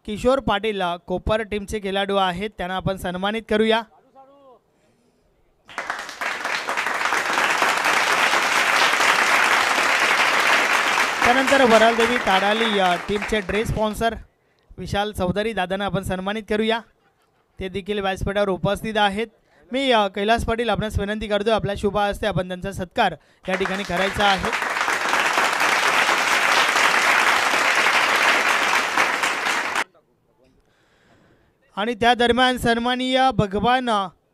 किशोर पाटील कोपर टीमचे खेळाडू आहेत, त्यांना आपण सन्मानित करूया. त्यानंतर वरालदेवी ताडाली टीमचे ड्रेस स्पॉन्सर विशाल चौधरी दादांना आपण सन्मानित करूया, ते देखील व्यासपीठावर उपस्थित आहेत. मी कैलास पाटील आपणास विनंती करतो, आपल्या शुभ हस्ते आपण त्यांचा सत्कार या ठिकाणी करायचा आहे. आणि त्या दरम्यान सन्माननीय भगवान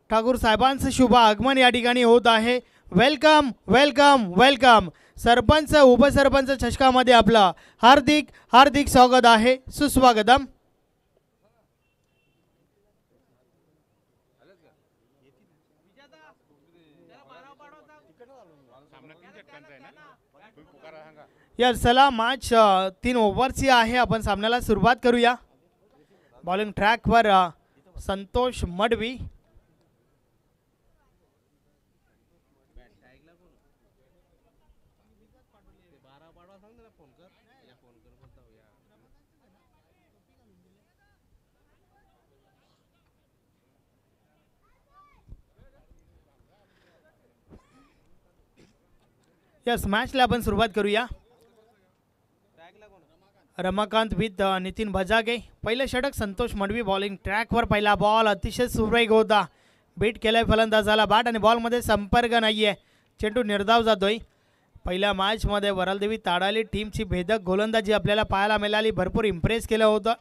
ठाकूर साहेबांचं शुभ आगमन या ठिकाणी होत आहे. Welcome welcome welcome. सरपंच उपसरपंच चषकामध्ये आपलं हार्दिक हार्दिक स्वागत आहे, सुस्वागतम. या चला मॅच 3 ओव्हरची आहे. आपण सामन्याला सुरुवात करूया. बॉलिंग ट्रॅकवर संतोष मडवी. यस मॅचला आपण सुरुवात करूया. रमाकांत विथ नितीन भजागे. पहिलं षटक संतोष मडवी. बॉलिंग ट्रॅकवर पहिला बॉल अतिशय सुरेख होता. बीट केलाय फलंदाजाला बॅट आणि बॉलमध्ये संपर्क नाहीये. चेंडू निर्धाव जातोय. पहिल्या मॅचमध्ये वरालदेवी ताडाली टीमची भेदक गोलंदाजी आपल्याला पाहायला मिळाली. भरपूर इम्प्रेस केलं होतं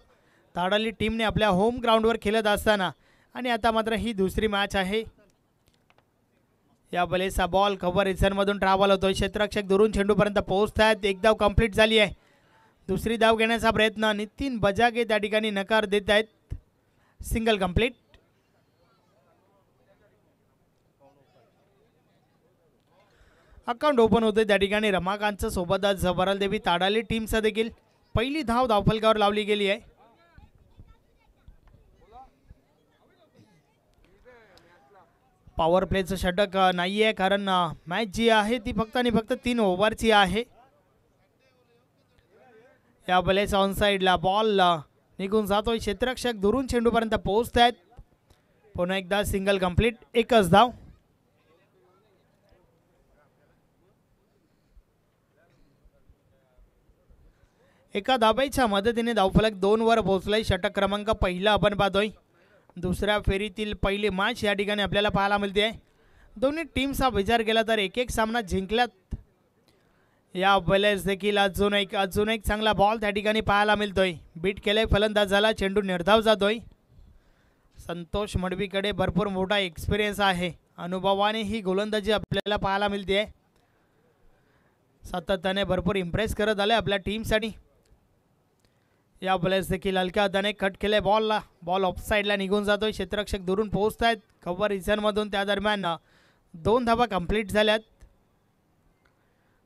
ताडाली टीमने आपल्या होम ग्राउंडवर खेळत असताना. आणि आता मात्र ही दुसरी मॅच आहे. या बलेचा बॉल कव्हर रिझनमधून ट्रॅव्हल होतोय. क्षेत्ररक्षक दुरून चेंडूपर्यंत पोहोचतायत. एक धाव कंप्लीट झाली आहे. दुसरी धाव घेण्याचा प्रयत्न. नितीन बजागे त्या ठिकाणी नकार देत आहेत. Single complete. अकाउंट ओपन होते त्या ठिकाणी रमाकांतच्या सोबतच वरालदेवी ताडाली टीमचा देखील पहिली धाव धावफलकावर लावली गेली आहे. पॉवर प्लेचं षटक नाही आहे, कारण मॅच जी आहे ती फक्त आणि फक्त 3 ओव्हरची आहे. या बलेचा ऑन साईडला बॉल निघून जातोय. क्षेत्ररक्षक दुरून चेंडूपर्यंत पोहोचत आहेत. पुन्हा एकदा सिंगल कंप्लीट. एकच धाव. एका धाब्याच्या मदतीने धावफलक 2 वर पोहोचलाय. षटक क्रमांक पहिला आपण पाहतोय. दुसऱ्या फेरीतील पहिली मॅच या ठिकाणी आपल्याला पाहायला मिळते आहे. दोन्ही टीम्सचा विचार केला तर एक सामना जिंकल्यात. या बॉलर्स देखील अजून एक चांगला बॉल त्या ठिकाणी पाहायला मिळतोय. बीट केलंय फलंदाजाला. चेंडू निर्धाव जातोय. संतोष मडवीकडे भरपूर मोठा एक्सपिरियन्स आहे. अनुभवाने ही गोलंदाजी आपल्याला पाहायला मिळते आहे. सातत्याने भरपूर इम्प्रेस करत आले आपल्या टीमसाठी. या बॉलर्स देखील हलक्या हाताने कट केले बॉलला. बॉल ऑफ साईडला निघून जातोय. क्षेत्ररक्षक दुरून पोहोचत आहेत कव्हर रिझनमधून. त्या दरम्यान 2 धावा कंप्लीट झाल्यात.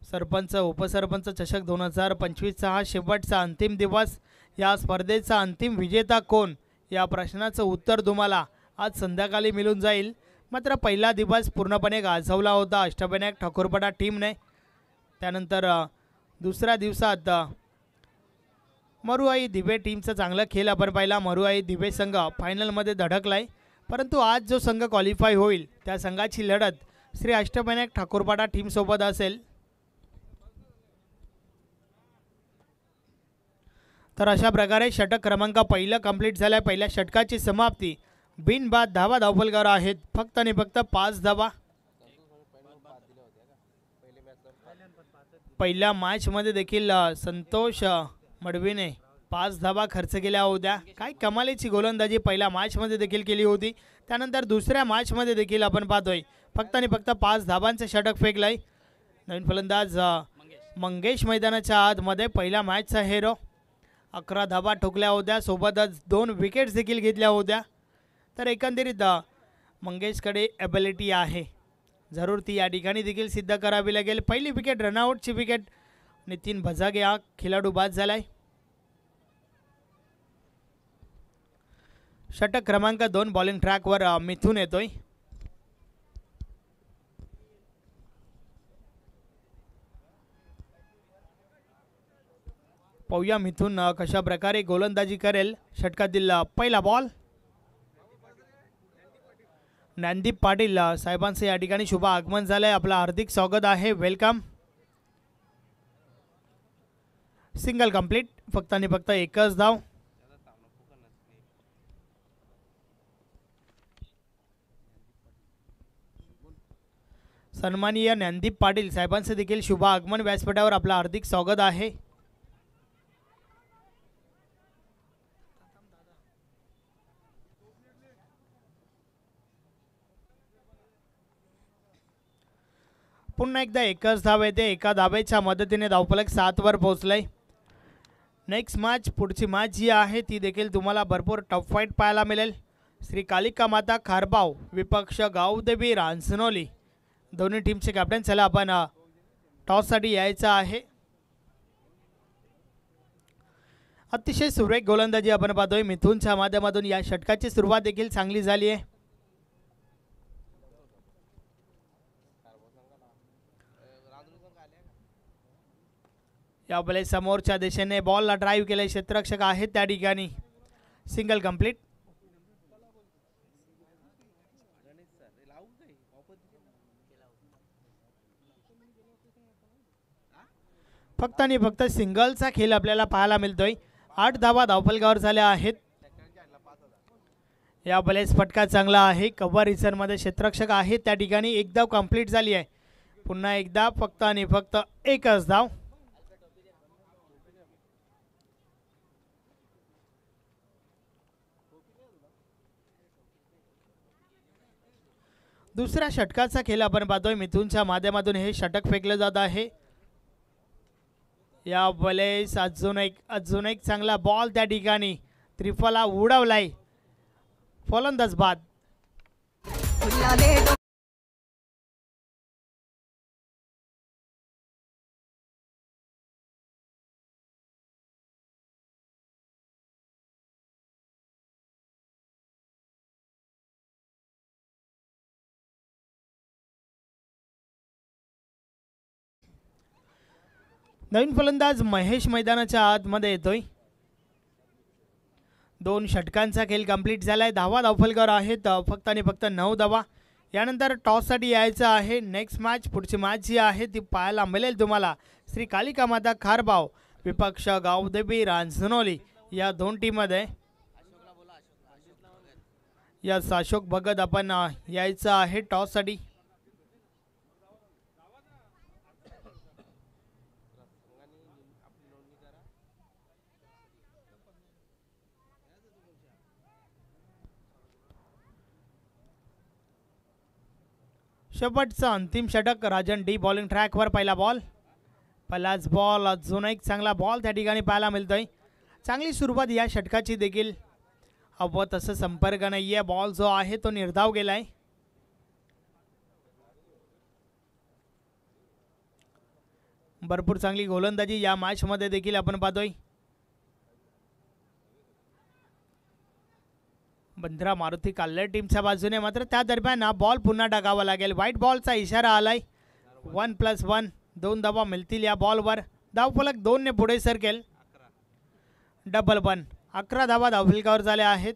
सरपंच उपसरपंच चषक 2025चा हा शेवटचा अंतिम दिवस. या स्पर्धेचा अंतिम विजेता कोण या प्रश्नाचं उत्तर तुम्हाला आज संध्याकाळी मिळून जाईल. मात्र पहिला दिवस पूर्णपणे गाजवला होता अष्टविनायक ठाकूरपडा टीमने. त्यानंतर दुसऱ्या दिवसात मरुआई दिवे टीमचा चांगला खेळ आपण पाहिला. मरुआई दिवे संघ फायनलमध्ये धडकलाय, परंतु आज जो संघ क्वालिफाय होईल त्या संघाची लढत श्री अष्टविनायक ठाकूरपाडा टीमसोबत असेल. तर अशा प्रकारे षटक क्रमांक पहिलं कंप्लीट झालं आहे. पहिल्या षटकाची समाप्ती. बिनबाद धावा धावफलकावर आहेत. फक्त आणि फक्त 5 धावा. पहिल्या मॅचमध्ये देखील संतोष मडवीने 5 धावा खर्च केल्या होत्या. काय कमालीची गोलंदाजी पहिल्या मॅचमध्ये देखील केली होती. त्यानंतर दुसऱ्या मॅचमध्ये देखील आपण पाहतोय फक्त आणि फक्त 5 धावांचं षटक फेकलंय. नवीन फलंदाज मंगेश मैदानाच्या आतमध्ये पहिल्या मॅचचा हेरो. 11 धावा ठोकल्या होत्या. सोबतच 2 विकेट्स देखील घेतल्या होत्या. तर एकंदरीत मंगेशकडे ॲबिलिटी आहे, जरूर ती या ठिकाणी देखील सिद्ध करावी लागेल. पहिली विकेट रनआउटची विकेट. नितीन भजागे हा खेळाडू बाद झालाय. षटक क्रमांक 2 बॉलिंग ट्रॅकवर मिथून येतोय. पाहूया मिथून कशा प्रकारे गोलंदाजी करेल. षटकातील पहिला बॉल. ज्ञानदीप पाटील साहेबांचं या ठिकाणी शुभ आगमन झालंय. आपलं हार्दिक स्वागत आहे. वेलकम. Single complete. फक्त आणि फक्त एकच धाव. सन्माननीय ज्ञानदीप पाटील साहेबांचं देखील शुभ आगमन व्यासपीठावर आपलं हार्दिक स्वागत आहे. पुन्हा एकदा एकच धाव येते. एका धावेच्या मदतीने धावफलक 7 वर पोहोचलंय. नेक्स्ट मॅच, पुढची मॅच जी आहे ती देखील तुम्हाला भरपूर टफ फाईट पाहायला मिळेल. श्री कालिका माता खारबाव विपक्ष गावदेवी रांजनोली. दोन्ही टीमचे कॅप्टन. चला आपण टॉससाठी यायचं आहे. अतिशय सुरेख गोलंदाजी आपण पाहतोय मिथूनच्या माध्यमातून. या षटकाची सुरुवात देखील चांगली झाली आहे. यावेळेस समोरच्या दिशेने बॉलला ड्राईव्ह केले. क्षेत्ररक्षक आहेत त्या ठिकाणी. Single complete. फक्त आणि फक्त सिंगलचा खेळ आपल्याला पाहायला मिळतोय. 8 धावा धावफलकावर झाल्या आहेत. यावेळेस फटका चांगला आहे. कव्हर रिझनमध्ये क्षेत्ररक्षक आहेत त्या ठिकाणी. एक धाव कंप्लीट झाली आहे. पुन्हा एकदा फक्त आणि फक्त एकच धाव. दुसऱ्या षटकाचा खेळ आपण पाहतोय मिथूनच्या माध्यमातून. हे षटक फेकलं जात आहे. यावेळेस अजून एक चांगला बॉल त्या ठिकाणी. त्रिफला उडवलाय. फलंदाज बाद. नवीन फलंदाज महेश मैदानाच्या आतमध्ये येतोय. 2 षटकांचा खेळ कंप्लीट झालाय. धावा धावफलकावर आहेत फक्त आणि फक्त 9 धावा. यानंतर टॉससाठी यायचं आहे. नेक्स्ट मॅच, पुढची मॅच जी आहे ती पाहायला मिळेल तुम्हाला. श्री कालिका माता खारबाव विपक्ष गावदेवी रांजनोली. या 2 टीममध्ये यस अशोक भगत आपण यायचं आहे टॉससाठी. शेवटचं अंतिम षटक. राजन डी बॉलिंग ट्रॅकवर. पहिला बॉल. पहिलाच बॉल. अजून एक चांगला बॉल त्या ठिकाणी पाहायला मिळतोय. चांगली सुरुवात या षटकाची देखील. हवं तसं संपर्क नाही आहे. बॉल जो आहे तो निर्धाव गेलाय. भरपूर चांगली गोलंदाजी या मॅचमध्ये देखील आपण पाहतोय. बंद्रा मारुती काल्ले टीमच्या बाजूने. मात्र त्या दरम्यान बॉल पुन्हा टाकावा लागेल. व्हाईट बॉलचा इशारा आलाय. 1+1. 2 धावा मिळतील या बॉलवर. धावफलक 2 ने पुढे सरकेल. डबल 1. 11 धावा धावफलकावर झाल्या आहेत.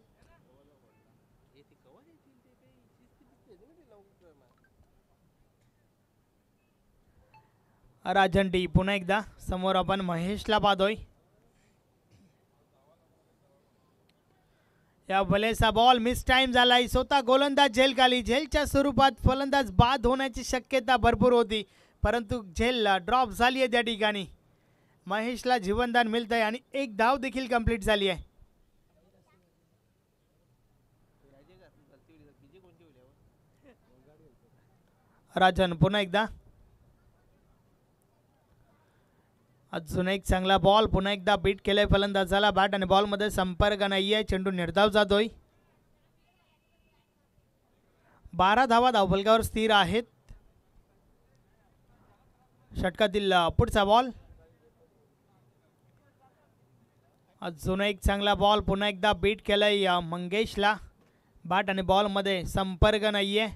राजन डी. पुन्हा एकदा समोर आपण महेशला पाहतोय. या भलेसा बॉल मिस टाइम झालाय. स्वतः गोलंदाज झेल खाली. झेलच्या स्वरूपात फलंदाज बाद होण्याची शक्यता भरपूर होती, परंतु झेल ड्रॉप झाली आहे त्या ठिकाणी. महेशला जीवनदान मिळत आहे आणि एक धाव देखील कंप्लीट झाली आहे. राजन पुन्हा एकदा. अजून एक चांगला बॉल. पुन्हा एकदा बीट केलाय फलंदाजाला. बॅट आणि बॉलमध्ये संपर्क नाहीये. चेंडू निर्धाव जातोय. 12 धावा धावफलकावर स्थिर आहेत. षटकातील पुढचा बॉल. अजून एक चांगला बॉल. पुन्हा एकदा बीट केलाय मंगेशला. बॅट आणि बॉलमध्ये संपर्क नाहीये.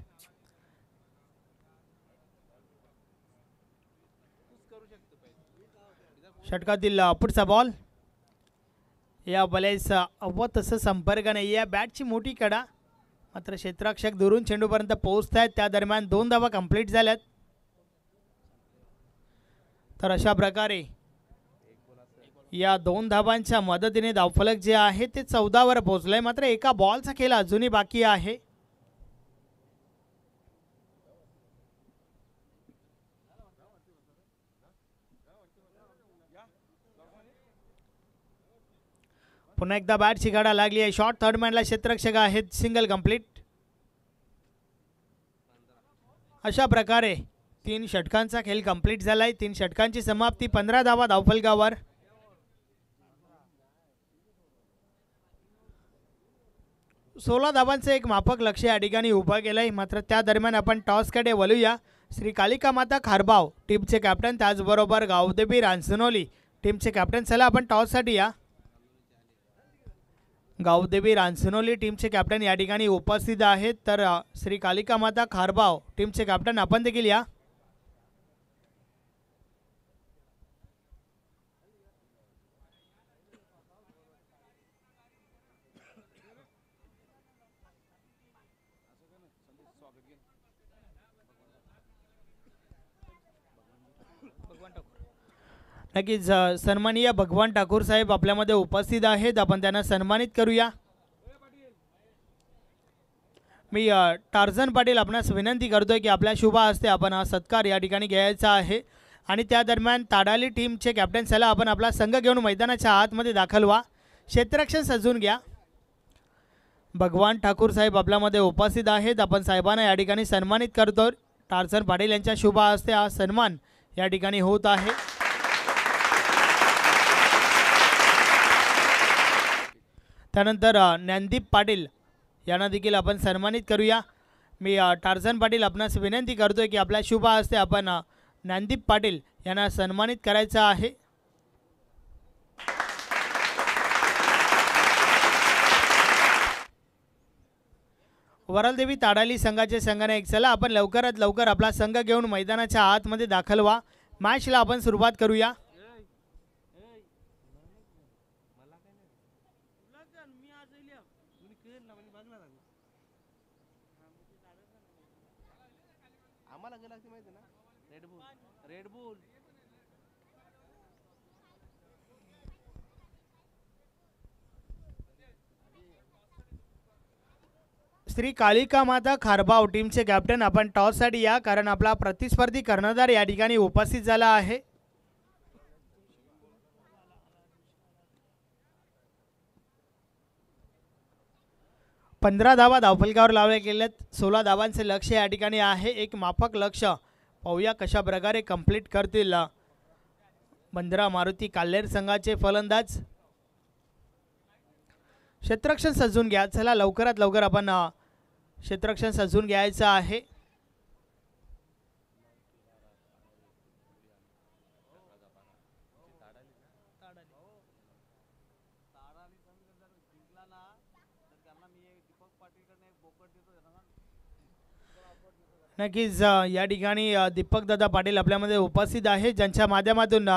षटकातील पुढचा बॉल. या बलेस अव तसं संपर्क नाही आहे. बॅटची मोठी कडा मात्र क्षेत्ररक्षक दुरून चेंडूपर्यंत पोहोचत आहेत. त्या दरम्यान 2 धावा कंप्लीट झाल्यात. तर अशा प्रकारे या 2 धावांच्या मदतीने धावफलक जे आहे ते 14 वर पोहोचलंय. मात्र एका बॉलचा खेळ अजूनही बाकी आहे. पुन्हा एकदा बॅटची गाडा लागली आहे. शॉर्ट थर्ड मॅनला क्षेत्ररक्षक आहेत. Single complete. अशा प्रकारे 3 षटकांचा खेळ कंप्लीट झालाय. 3 षटकांची समाप्ती. 15 धावा धावफलकावर. सोळा धावांचं एक माफक लक्ष या ठिकाणी उभं केलंय. मात्र त्या दरम्यान आपण टॉसकडे वळूया. श्री कालिका माता खारबाव टीमचे कॅप्टन त्याचबरोबर गावदेवी रांजनोली टीमचे कॅप्टन. चला आपण टॉससाठी या. गावदेवी रांजनोली टीमचे कॅप्टन या ठिकाणी उपस्थित आहेत. तर श्री कालिका माता खारबाव टीमचे कॅप्टन आपण देखील या. नक्कीच सन्माननीय भगवान ठाकूर साहेब आपल्यामध्ये उपस्थित आहेत. आपण त्यांना सन्मानित करूया. मी टार्झन पाटील आपणास विनंती करतोय की आपल्या शुभ हस्ते आपण हा सत्कार या ठिकाणी घ्यायचा आहे. आणि त्या दरम्यान ताडाली टीमचे कॅप्टन चला आपण आपला संघ घेऊन मैदानाच्या आतमध्ये दाखल व्हा. क्षेत्ररक्षण सजून घ्या. भगवान ठाकूर साहेब आपल्यामध्ये उपस्थित आहेत. आपण साहेबांना या ठिकाणी सन्मानित करतो. टार्झन पाटील यांच्या शुभ हस्ते हा सन्मान या ठिकाणी होत आहे. त्यानंतर ज्ञानदीप पाटील यांना देखील आपण सन्मानित करूया. मी टार्झन पाटील आपणास विनंती करतोय की आपल्या शुभ हस्ते आपण ज्ञानदीप पाटील यांना सन्मानित करायचं आहे. वरलदेवी ताडाली संघाचे संघनायक चला आपण लवकरात लवकर आपला संघ घेऊन मैदानाच्या आतमध्ये दाखल व्हा. मॅचला आपण सुरुवात करूया. श्री कालिका माता खारबाव टीमचे कॅप्टन आपण टॉससाठी या. कारण आपला प्रतिस्पर्धी कर्णधार या ठिकाणी उपस्थित झाला आहे. पंधरा धावा धावफलकावर लावले गेलेत. 16 धावांचे लक्ष या ठिकाणी आहे. एक माफक लक्ष पाहूया कशा प्रकारे कंप्लीट करतील बंदरा मारुती काल्हेर संघाचे फलंदाज. क्षेत्ररक्षण सजून घ्या. चला लवकरात लवकर आपण क्षेत्ररक्षण सजून घ्यायचं आहे. नक्कीच या ठिकाणी दीपक दादा पाटील आपल्यामध्ये उपस्थित आहे. ज्यांच्या माध्यमातून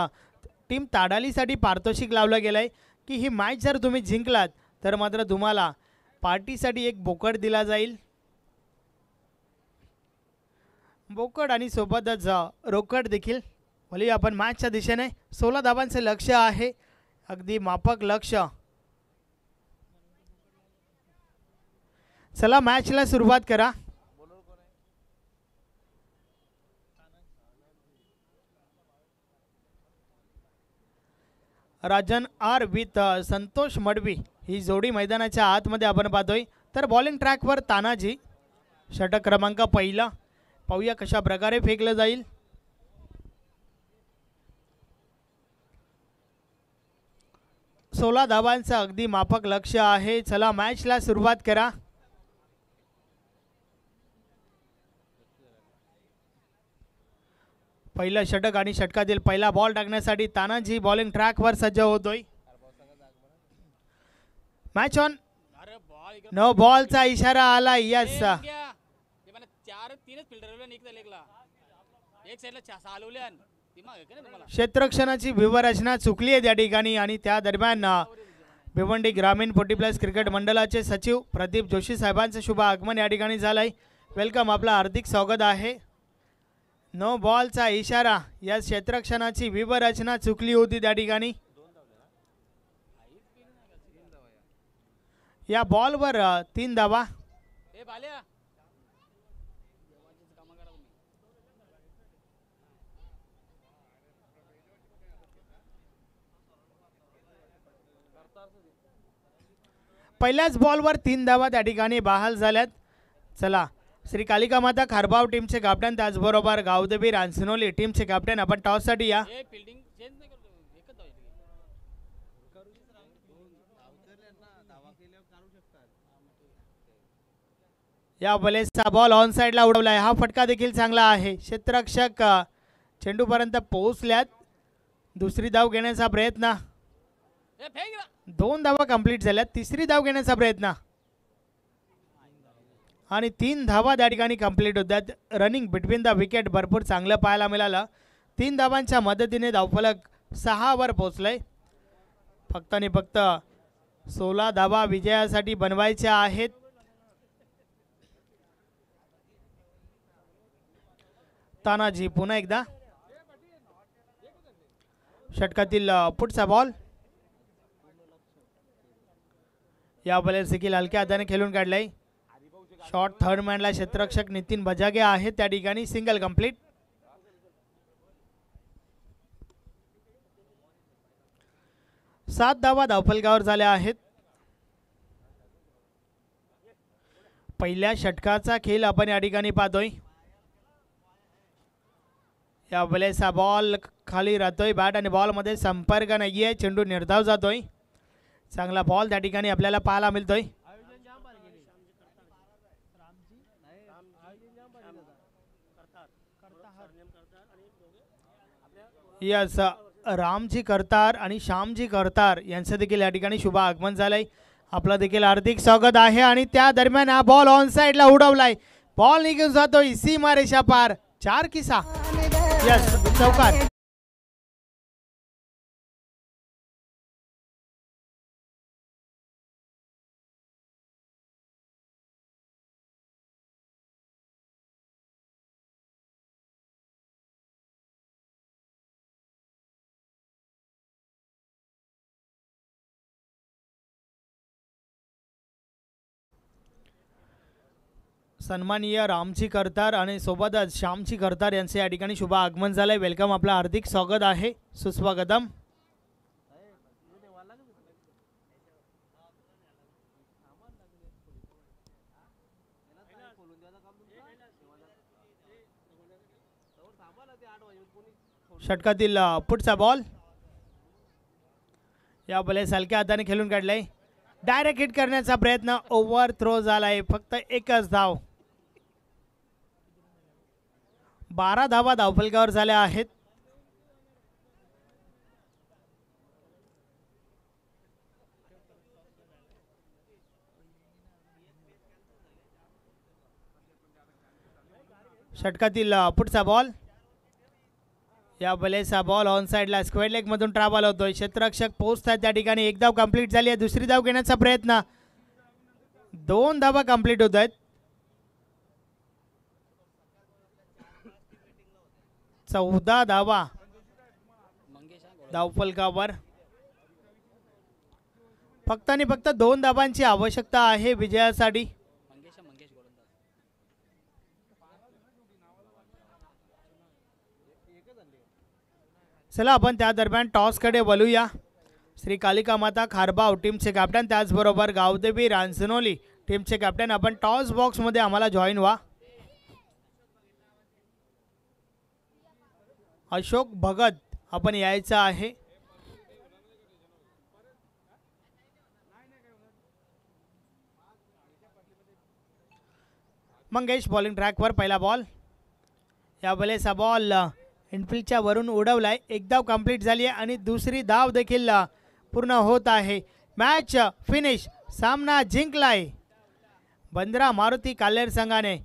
टीम ताडालीसाठी पारितोषिक लावलं गेलं आहे की ही मॅच जर तुम्ही जिंकलात तर मात्र तुम्हाला पार्टीसाठी एक बोकड दिला जाईल. बोकड आणि सोबतच रोकड देखील. भले आपण मॅचच्या दिशेने 16 धावांचे लक्ष आहे. अगदी माफक लक्ष. चला मॅचला सुरुवात करा. राजन आर विथ संतोष मडवी ही जोडी मैदानाच्या आतमध्ये आपण पाहतोय. तर बॉलिंग ट्रॅकवर तानाजी षटक क्रमांक पहिला. पाहूया कशा प्रकारे फेकलं जाईल. सोळा धावांचं अगदी माफक लक्ष आहे. चला मॅचला सुरुवात करा. पहिलं षटक आणि षटकातील पहिला बॉल टाकण्यासाठी तानाजी बॉलिंग ट्रॅकवर सज्ज होतोय. Match on. नो बॉलचा इशारा आला. यस क्षेत्ररक्षणाची व्यूहरचना चुकली आहे त्या ठिकाणी आणि त्या दरम्यान भिवंडी ग्रामीण 40+ क्रिकेट मंडळाचे सचिव प्रदीप जोशी साहेबांचं शुभ आगमन या ठिकाणी झालंय. वेलकम, आपलं हार्दिक स्वागत आहे. नो बॉलचा इशारा, या क्षेत्ररक्षणाची व्यूहरचना चुकली होती त्या ठिकाणी. या बॉलवर 3 धावा. पहिल्याच बॉलवर 3 धावा त्या ठिकाणी बहाल झाल्यात. चला, श्री कालिका माता खारबाव टीमचे कॅप्टन, त्याचबरोबर गावदेवी रांजणोली टीमचे कॅप्टन, आपण टॉससाठी या. या बॉलेचा बॉल ऑन साइडला उडवलाय. हा फटका देखील चांगला आहे. क्षेत्ररक्षक चेंडूपर्यंत पोहोचल्यात. दुसरी धाव घेण्याचा प्रयत्न, 2 धावा कंप्लीट झाल्यात. तिसरी धाव घेण्याचा प्रयत्न आणि 3 धावा त्या ठिकाणी कंप्लीट होतात. रनिंग बिटवीन द विकेट भरपूर चांगलं पाहायला मिळालं. 3 धावांच्या मदतीने धावफलक 6 वर पोहोचलंय. फक्त आणि फक्त 16 धावा विजयासाठी बनवायच्या आहेत. तानाजी पुन्हा एकदा. षटकातील पुढचा बॉल. या बॉलर देखील हलक्या हाताने खेळून काढलाय. शॉट थर्ड मॅनला क्षेत्ररक्षक नितीन भजागे आहेत त्या ठिकाणी. Single complete. सात धावा धावफलकावर झाल्या आहेत. पहिल्या षटकाचा खेळ आपण या ठिकाणी पाहतोय. या बॉलचा बॉल खाली राहतोय. बॅट आणि बॉल मध्ये संपर्क नाहीये. चेंडू निर्धाव जातोय. चांगला बॉल त्या ठिकाणी आपल्याला पाहायला मिळतोय. यस, रामजी करतार आणि श्यामजी करतार यांचं देखील या ठिकाणी शुभ आगमन झालंय. आपलं देखील हार्दिक स्वागत आहे. आणि त्या दरम्यान हा बॉल ऑन साइडला उडवलाय. बॉल निघून जातोय सीमारेषा पार. 4 की 6. यस, चौकार. सन्माननीय रामजी करतार आणि सोबतच श्यामजी करतार यांचे या ठिकाणी शुभ आगमन झालंय. वेलकम, आपलं हार्दिक स्वागत आहे. सुस्वागतम. षटकातील पुढचा बॉल. या बॉलेस हलक्या हाताने खेळून काढलाय. डायरेक्ट हिट करण्याचा प्रयत्न, ओव्हर थ्रो झालाय. फक्त एकच धाव. 12 धावा धावफलकावर झाल्या आहेत. षटकातील पुढचा बॉल. या बॉलेचा बॉल ऑन साइडला स्क्वेअर लेग मधून ट्रॅव्हल होतोय. क्षेत्ररक्षक पोहोचतात त्या ठिकाणी. 1 धाव कंप्लीट झाली आहे. दुसरी धाव घेण्याचा प्रयत्न. 2 धावा कंप्लीट होत आहेत. 14 धावा धावफलकावर. फक्त आणि फक्त 2 धावांची आवश्यकता आहे विजयासाठी. चला, आपण त्या दरम्यान टॉसकडे वळूया. श्री कालिका माता खारबाव टीमचे कॅप्टन, त्याचबरोबर गावदेवी रांजणोली टीमचे कॅप्टन, आपण टॉस बॉक्समध्ये आम्हाला जॉईन व्हा. अशोक भगत आपण यायचं आहे. मंगेश बॉलिंग ट्रॅकवर. पहिला बॉल. या बॉलेचा बॉल इनफिल्डच्या वरून उडवलाय. 1 धाव कंप्लीट झाली आहे आणि दुसरी धाव देखील पूर्ण होत आहे. Match finish. सामना जिंकलाय बंद्रा मारुती कालेर संघाने.